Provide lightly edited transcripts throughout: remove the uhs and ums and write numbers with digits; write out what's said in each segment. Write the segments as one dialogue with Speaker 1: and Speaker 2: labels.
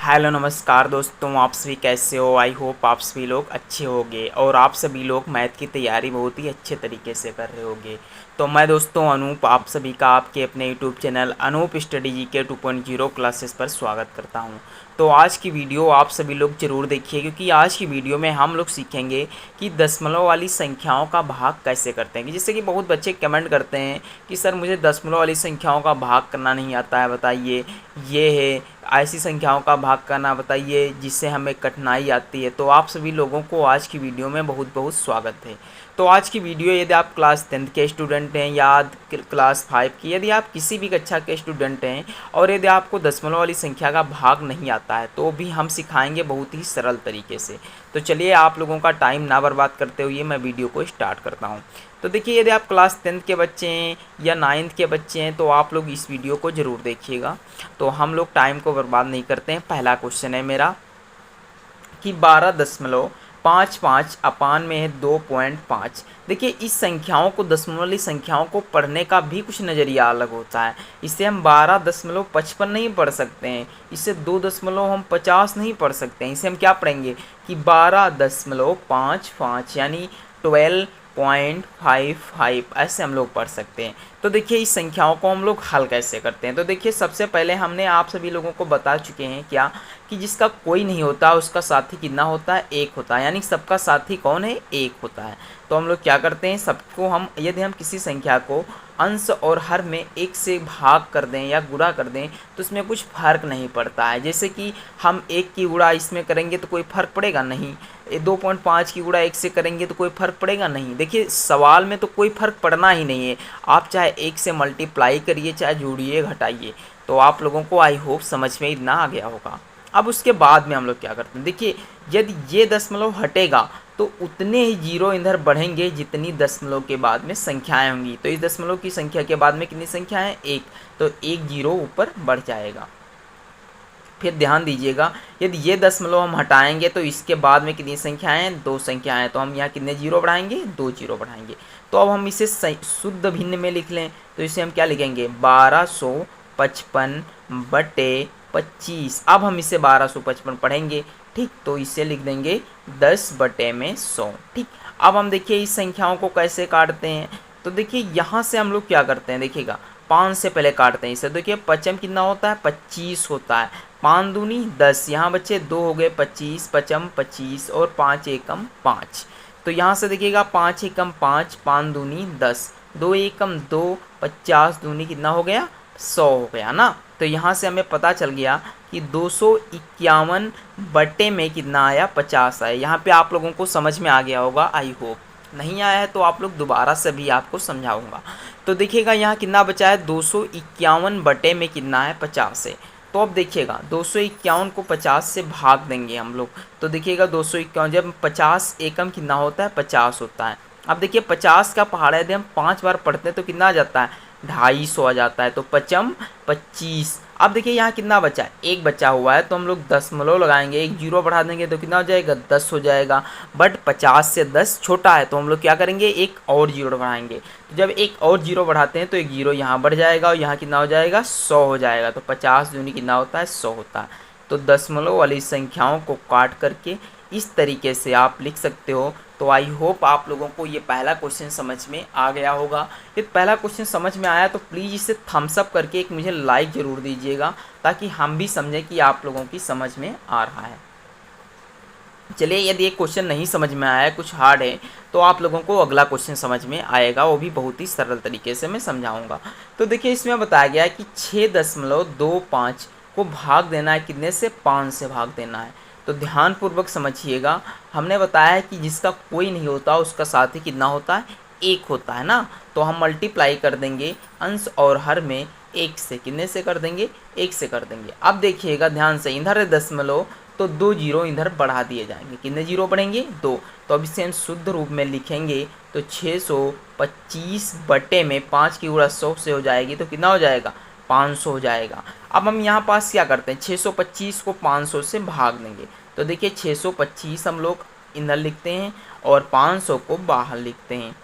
Speaker 1: Hello नमस्कार दोस्तों, आप सभी कैसे हो। आई होप आप सभी लोग अच्छे होंगे और आप सभी लोग मैथ की तैयारी बहुत ही अच्छे तरीके से कर रहे होंगे। तो मैं दोस्तों अनूप आप सभी का आपके अपने YouTube channel Anoop study GK 2.0 classes पर स्वागत करता हूं। तो आज की वीडियो आप सभी लोग ज़रूर देखिए, क्योंकि आज की वीडियो में हम लोग सीखेंगे कि दशमलव वाली संख्याओं का भाग कैसे करते हैं। जैसे कि बहुत बच्चे कमेंट करते हैं कि सर मुझे दशमलव वाली संख्याओं का भाग करना नहीं आता है, बताइए। ये है ऐसी संख्याओं का भाग करना बताइए जिससे हमें कठिनाई आती है। तो आप सभी लोगों को आज की वीडियो में बहुत बहुत स्वागत है। तो आज की वीडियो यदि आप क्लास 10th के स्टूडेंट हैं या क्लास 5 की, यदि आप किसी भी कक्षा के स्टूडेंट हैं और यदि आपको दशमलव वाली संख्या का भाग नहीं आता है तो भी हम सिखाएंगे बहुत ही सरल तरीके से। तो चलिए आप लोगों का टाइम ना बर्बाद करते हुए मैं वीडियो को स्टार्ट करता हूँ। तो देखिए, यदि आप क्लास 10th के बच्चे हैं या 9th के बच्चे हैं तो आप लोग इस वीडियो को ज़रूर देखिएगा। तो हम लोग टाइम को बर्बाद नहीं करते हैं। पहला क्वेश्चन है मेरा कि 12.55 अपान में है 2.5। देखिए, इस संख्याओं को दशमलव वाली संख्याओं को पढ़ने का भी कुछ नज़रिया अलग होता है। इससे हम 12.55 नहीं पढ़ सकते हैं, इससे 2.50 नहीं पढ़ सकते हैं। इसे हम क्या पढ़ेंगे कि 12.55 यानी 12.55 ऐसे हम लोग पढ़ सकते हैं। तो देखिए, इस संख्याओं को हम लोग हल कैसे करते हैं। तो देखिए, सबसे पहले हमने आप सभी लोगों को बता चुके हैं क्या कि जिसका कोई नहीं होता उसका साथी कितना होता है, एक होता है। यानी सबका साथी कौन है, एक होता है। तो हम लोग क्या करते हैं, सबको हम यदि हम किसी संख्या को अंश और हर में एक से भाग कर दें या गुणा कर दें तो इसमें कुछ फ़र्क नहीं पड़ता है। जैसे कि हम एक की गुणा इसमें करेंगे तो कोई फ़र्क पड़ेगा नहीं, 2.5 की गुणा एक से करेंगे तो कोई फ़र्क पड़ेगा नहीं। देखिए, सवाल में तो कोई फ़र्क पड़ना ही नहीं है। आप चाहे एक से मल्टीप्लाई करिए, चाहे जोड़िए घटाइए। तो आप लोगों को आई होप समझ में इतना आ गया होगा। अब उसके बाद में हम लोग क्या करते हैं, देखिए यदि ये दशमलव हटेगा तो उतने ही जीरो इधर बढ़ेंगे जितनी दशमलव के बाद में संख्याएं होंगी। तो इस दशमलव की संख्या के बाद में कितनी संख्याएं, एक, तो एक जीरो ऊपर बढ़ जाएगा। फिर ध्यान दीजिएगा, यदि ये दशमलव हम हटाएंगे तो इसके बाद में कितनी संख्याएं, दो संख्याएं। तो हम यहाँ कितने जीरो बढ़ाएंगे, दो जीरो बढ़ाएंगे। तो अब हम इसे शुद्ध भिन्न में लिख लें तो इसे हम क्या लिखेंगे, 1255/25। अब हम इसे 1255 पढ़ेंगे, ठीक। तो इसे लिख देंगे 10/100, ठीक। अब हम देखिए इस संख्याओं को कैसे काटते हैं। तो देखिए यहाँ से हम लोग क्या करते हैं, देखिएगा 5 से पहले काटते हैं इसे। देखिए पचम कितना होता है, 25 होता है। 5 दूनी 10, यहाँ बच्चे 2 हो गए 25, पचम 25 और 5 एकम 5। तो यहाँ से देखिएगा 5 एकम 5, 5 दूनी 10, 2 एकम 2, 50 दूनी कितना हो गया, 100 हो गया ना। तो यहाँ से हमें पता चल गया कि 251 बटे में कितना आया, 50 आया। यहाँ पे आप लोगों को समझ में आ गया होगा, आई होप। नहीं आया है तो आप लोग दोबारा से भी आपको समझाऊंगा। तो देखिएगा यहाँ कितना बचा है, 251 बटे में कितना है, 50 है। तो अब देखिएगा 251 को 50 से भाग देंगे हम लोग। तो देखिएगा 251, जब 50 एकम कितना होता है, 50 होता है। अब देखिए 50 का पहाड़ा यदि हम 5 बार पढ़ते हैं तो कितना आ जाता है, 250 आ जाता है। तो पचम 25। अब देखिए यहाँ कितना बचा है, एक बचा हुआ है। तो हम लोग दशमलव लगाएंगे, एक जीरो बढ़ा देंगे तो कितना हो जाएगा, 10 हो जाएगा। बट 50 से 10 छोटा है तो हम लोग क्या करेंगे, एक और जीरो बढ़ाएंगे। तो जब एक और जीरो बढ़ाते हैं तो एक जीरो यहाँ बढ़ जाएगा और यहाँ कितना हो जाएगा, 100 हो जाएगा। तो 50 दूनी कितना होता है, 100 होता है। तो दशमलव वाली संख्याओं को काट करके इस तरीके से आप लिख सकते हो। तो आई होप आप लोगों को ये पहला क्वेश्चन समझ में आ गया होगा। ये पहला क्वेश्चन समझ में आया तो प्लीज़ इसे थम्स अप करके एक मुझे लाइक ज़रूर दीजिएगा, ताकि हम भी समझें कि आप लोगों की समझ में आ रहा है। चलिए, यदि एक क्वेश्चन नहीं समझ में आया है, कुछ हार्ड है, तो आप लोगों को अगला क्वेश्चन समझ में आएगा, वो भी बहुत ही सरल तरीके से मैं समझाऊंगा। तो देखिए इसमें बताया गया है कि 6.25 को भाग देना है कितने से, 5 से भाग देना है। तो ध्यानपूर्वक समझिएगा, हमने बताया है कि जिसका कोई नहीं होता उसका साथी कितना होता है, एक होता है ना। तो हम मल्टीप्लाई कर देंगे अंश और हर में एक से, कितने से कर देंगे, एक से कर देंगे। अब देखिएगा ध्यान से, इधर है दशमलव तो 2 जीरो इधर बढ़ा दिए जाएंगे, कितने जीरो बढ़ेंगे, 2। तो अब इसे हम शुद्ध रूप में लिखेंगे तो 625 बटे में 5 की गुणा 100 से हो जाएगी तो कितना हो जाएगा, 500 हो जाएगा। अब हम यहाँ पास क्या करते हैं, 625 को 500 से भाग देंगे। तो देखिए 625 हम लोग इधर लिखते हैं और 500 को बाहर लिखते हैं,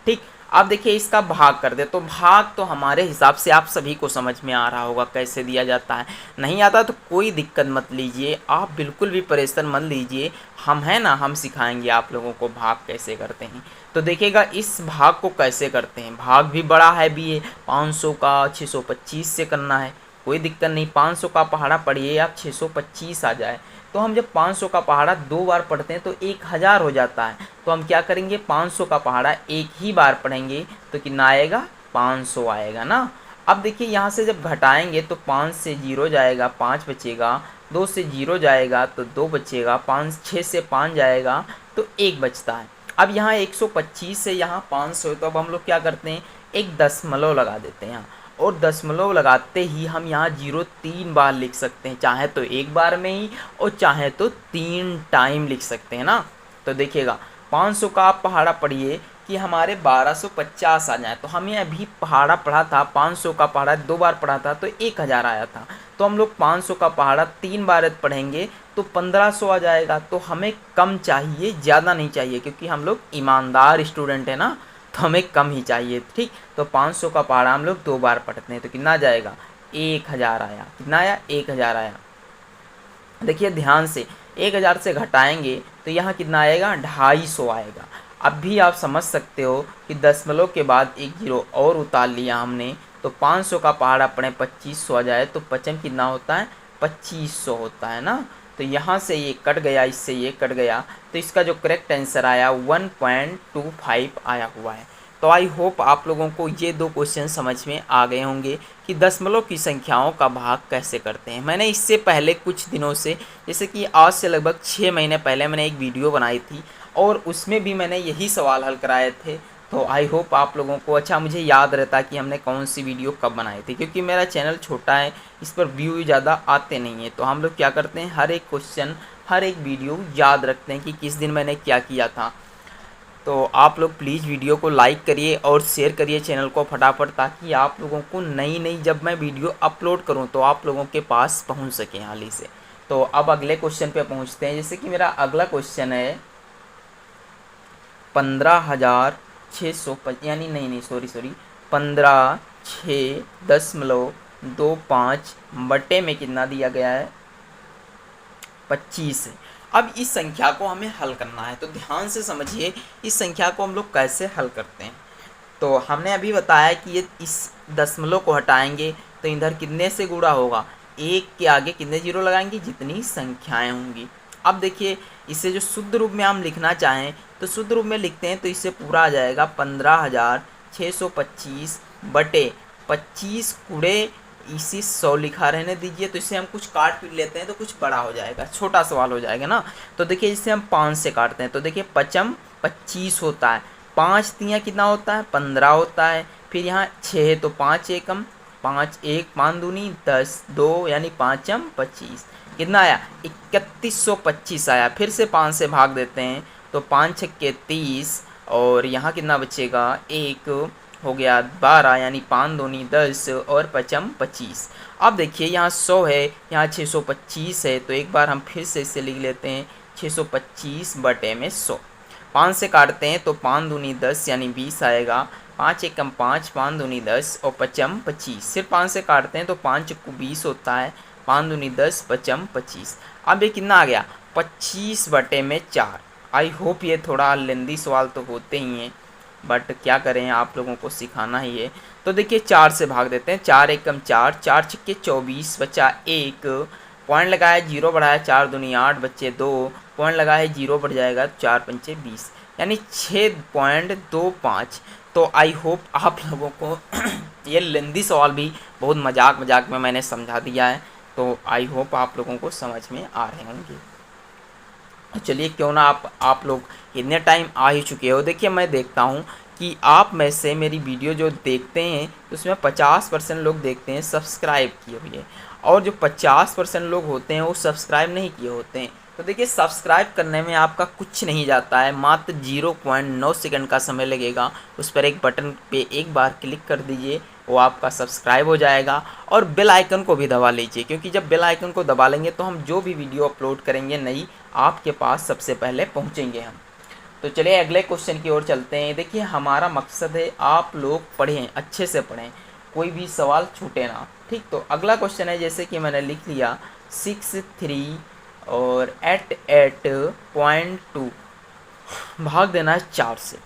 Speaker 1: ठीक। अब देखिए इसका भाग कर दे, तो भाग तो हमारे हिसाब से आप सभी को समझ में आ रहा होगा कैसे दिया जाता है। नहीं आता तो कोई दिक्कत मत लीजिए, आप बिल्कुल भी परेशान मत लीजिए, हम हैं ना, हम सिखाएंगे आप लोगों को भाग कैसे करते हैं। तो देखिएगा इस भाग को कैसे करते हैं, भाग भी बड़ा है भी है, 500 का 625 से करना है, कोई दिक्कत नहीं। 500 का पहाड़ा पढ़िए आप 625 आ जाए, तो हम जब 500 का पहाड़ा 2 बार पढ़ते हैं तो 1000 हो जाता है। तो हम क्या करेंगे, 500 का पहाड़ा एक ही बार पढ़ेंगे तो कितना आएगा, 500 आएगा ना। अब देखिए यहाँ से जब घटाएंगे तो 5 से 0 जाएगा, 5 बचेगा, 2 से 0 जाएगा तो 2 बचेगा, 6 से 5 जाएगा तो 1 बचता है। अब यहाँ 125 से यहाँ 500, तो अब हम लोग क्या करते हैं, एक दशमलव लगा देते हैं यहाँ, और दशमलव लगाते ही हम यहाँ 0 3 बार लिख सकते हैं, चाहे तो एक बार में ही और चाहे तो 3 टाइम लिख सकते हैं ना। तो देखिएगा 500 का आप पहाड़ा पढ़िए कि हमारे 1250 आ जाए, तो हमें अभी पहाड़ा पढ़ा था 500 का पहाड़ा 2 बार पढ़ा था तो 1000 आया था, तो हम लोग 500 का पहाड़ा 3 बार पढ़ेंगे तो 1500 आ जाएगा। तो हमें कम चाहिए, ज़्यादा नहीं चाहिए, क्योंकि हम लोग ईमानदार स्टूडेंट है ना, तो हमें कम ही चाहिए, ठीक। तो 500 का पहाड़ा हम लोग 2 बार पढ़ते हैं तो कितना आ जाएगा, 1000 आया। कितना आया, 1000 आया। देखिए ध्यान से 1000 से घटाएंगे तो यहाँ कितना आएगा, 250 आएगा। अब भी आप समझ सकते हो कि दशमलव के बाद एक 0 और उतार लिया हमने, तो 500 का पहाड़ा पढ़े 2500 आ जाए तो पचम कितना होता है, 2500 होता है ना। तो यहाँ से ये कट गया, इससे ये कट गया, तो इसका जो करेक्ट आंसर आया 1.25 आया हुआ है। तो आई होप आप लोगों को ये 2 क्वेश्चन समझ में आ गए होंगे कि दशमलव की संख्याओं का भाग कैसे करते हैं। मैंने इससे पहले कुछ दिनों से, जैसे कि आज से लगभग 6 महीने पहले मैंने एक वीडियो बनाई थी और उसमें भी मैंने यही सवाल हल कराए थे। तो आई होप आप लोगों को अच्छा मुझे याद रहता कि हमने कौन सी वीडियो कब बनाई थी, क्योंकि मेरा चैनल छोटा है, इस पर व्यू ज़्यादा आते नहीं हैं। तो हम लोग क्या करते हैं, हर एक क्वेश्चन हर एक वीडियो याद रखते हैं कि किस दिन मैंने क्या किया था। तो आप लोग प्लीज़ वीडियो को लाइक करिए और शेयर करिए चैनल को फटाफट, ताकि आप लोगों को नई नई जब मैं वीडियो अपलोड करूं तो आप लोगों के पास पहुंच सके हाली से। तो अब अगले क्वेश्चन पे पहुंचते हैं। जैसे कि मेरा अगला क्वेश्चन है 15,600 यानी नहीं सॉरी 15,6.25 बटे में कितना दिया गया है, 25 है। अब इस संख्या को हमें हल करना है, तो ध्यान से समझिए इस संख्या को हम लोग कैसे हल करते हैं। तो हमने अभी बताया कि ये इस दशमलव को हटाएंगे तो इधर कितने से गुणा होगा, 1 के आगे कितने 0 लगाएंगे, जितनी संख्याएं होंगी। अब देखिए इसे जो शुद्ध रूप में हम लिखना चाहें तो शुद्ध रूप में लिखते हैं तो इससे पूरा आ जाएगा 15,625 बटे 25 कुड़े इसी 100 लिखा रहने दीजिए। तो इससे हम कुछ काट पीट लेते हैं तो कुछ बड़ा हो जाएगा, छोटा सवाल हो जाएगा ना। तो देखिए इससे हम 5 से काटते हैं तो देखिए पचम 25 होता है, 5 तियाँ कितना होता है, 15 होता है। फिर यहाँ 6 है तो 5 एकम 5 1 5 दूनी 10 2 यानी 5 25 कितना आया, 3125 आया। फिर से 5 से भाग देते हैं तो 5 छक्के 30 और यहाँ कितना बचेगा, 1 हो गया 12 यानी 5 दूनी 10 और पचम 25। अब देखिए यहाँ 100 है, यहाँ 625 है, तो एक बार हम फिर से इसे लिख लेते हैं 625 बटे में 100। 5 से काटते हैं तो 5 दूनी 10 यानी 20 आएगा, 5 एकम 5 5 दूनी 10 और पचम 25। सिर्फ 5 से काटते हैं तो 5 चक्कू 20 होता है, 5 दूनी 10 पचम 25। अब ये कितना आ गया, 25 बटे में 4। आई होप ये थोड़ा लेंदी सवाल तो होते ही हैं, बट क्या करें आप लोगों को सिखाना ही है। तो देखिए 4 से भाग देते हैं, 4 एकम 4 4 छक्के 24 बचा 1 पॉइंट लगाया 0 बढ़ाया 4 दूनी 8 बच्चे 2 पॉइंट लगाया 0 बढ़ जाएगा 4 पंचे 20 यानी 6.25। तो आई होप आप लोगों को ये लेंदी सवाल भी बहुत मजाक में मैंने समझा दिया है, तो आई होप आप लोगों को समझ में आ रहे होंगे। चलिए क्यों ना आप लोग इतने टाइम आ ही चुके हो। देखिए मैं देखता हूँ कि आप में से मेरी वीडियो जो देखते हैं तो उसमें 50% लोग देखते हैं सब्सक्राइब किए हुए, और जो 50% लोग होते हैं वो सब्सक्राइब नहीं किए होते हैं। तो देखिए सब्सक्राइब करने में आपका कुछ नहीं जाता है, मात्र 0.9 सेकंड का समय लगेगा। उस पर एक बटन पे एक बार क्लिक कर दीजिए, वो आपका सब्सक्राइब हो जाएगा। और बेल आइकन को भी दबा लीजिए, क्योंकि जब बेल आइकन को दबा लेंगे तो हम जो भी वीडियो अपलोड करेंगे नई, आपके पास सबसे पहले पहुंचेंगे हम। तो चलिए अगले क्वेश्चन की ओर चलते हैं। देखिए हमारा मकसद है आप लोग पढ़ें, अच्छे से पढ़ें, कोई भी सवाल छूटे ना। ठीक, तो अगला क्वेश्चन है, जैसे कि मैंने लिख लिया 6 3 और 8 8.2 भाग देना है 4 से।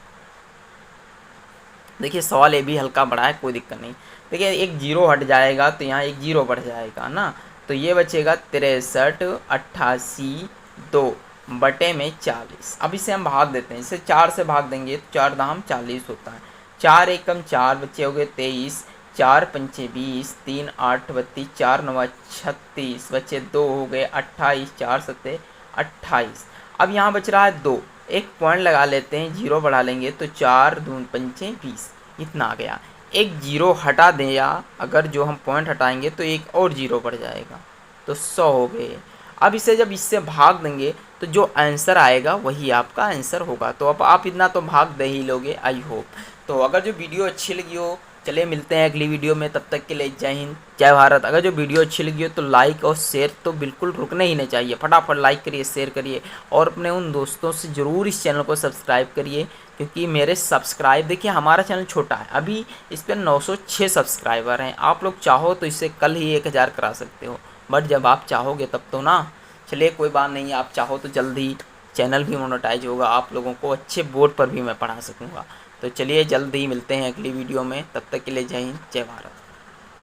Speaker 1: देखिए सवाल ये भी हल्का बड़ा है, कोई दिक्कत नहीं। देखिए एक जीरो हट जाएगा तो यहाँ एक जीरो बढ़ जाएगा ना, तो ये बचेगा 63 88 2 अब इसे हम भाग देते हैं, इसे 4 से भाग देंगे तो 4 दाम 40 होता है। 4 एकम 4 बच्चे हो गए 23, 4 पंचे 20, 3 8 32, 4 9 36 बच्चे 2 हो गए 28, 4 सत्ते 28। अब यहाँ बच रहा है 2, एक पॉइंट लगा लेते हैं, जीरो बढ़ा लेंगे तो 4 दून पंचे 20, इतना आ गया। एक जीरो हटा दें या अगर जो हम पॉइंट हटाएंगे तो एक और जीरो बढ़ जाएगा तो 100 हो गए। अब इसे जब इससे भाग देंगे तो जो आंसर आएगा वही आपका आंसर होगा। तो अब आप इतना तो भाग दे ही लोगे आई होप। तो अगर जो वीडियो अच्छी लगी हो, चलिए मिलते हैं अगली वीडियो में, तब तक के लिए जय हिंद जय भारत। अगर जो वीडियो अच्छी लगी हो तो लाइक और शेयर तो बिल्कुल रुकने ही नहीं चाहिए, फटाफट लाइक करिए, शेयर करिए और अपने उन दोस्तों से ज़रूर इस चैनल को सब्सक्राइब करिए, क्योंकि मेरे सब्सक्राइब, देखिए हमारा चैनल छोटा है, अभी इस पर 906 सब्सक्राइबर हैं। आप लोग चाहो तो इससे कल ही 1000 करा सकते हो, बट जब आप चाहोगे तब तो ना। चलिए कोई बात नहीं, आप चाहो तो जल्द ही चैनल भी मोनेटाइज होगा, आप लोगों को अच्छे बोर्ड पर भी मैं पढ़ा सकूँगा। तो चलिए जल्द ही मिलते हैं अगली वीडियो में, तब तक के लिए जय हिंद जय भारत।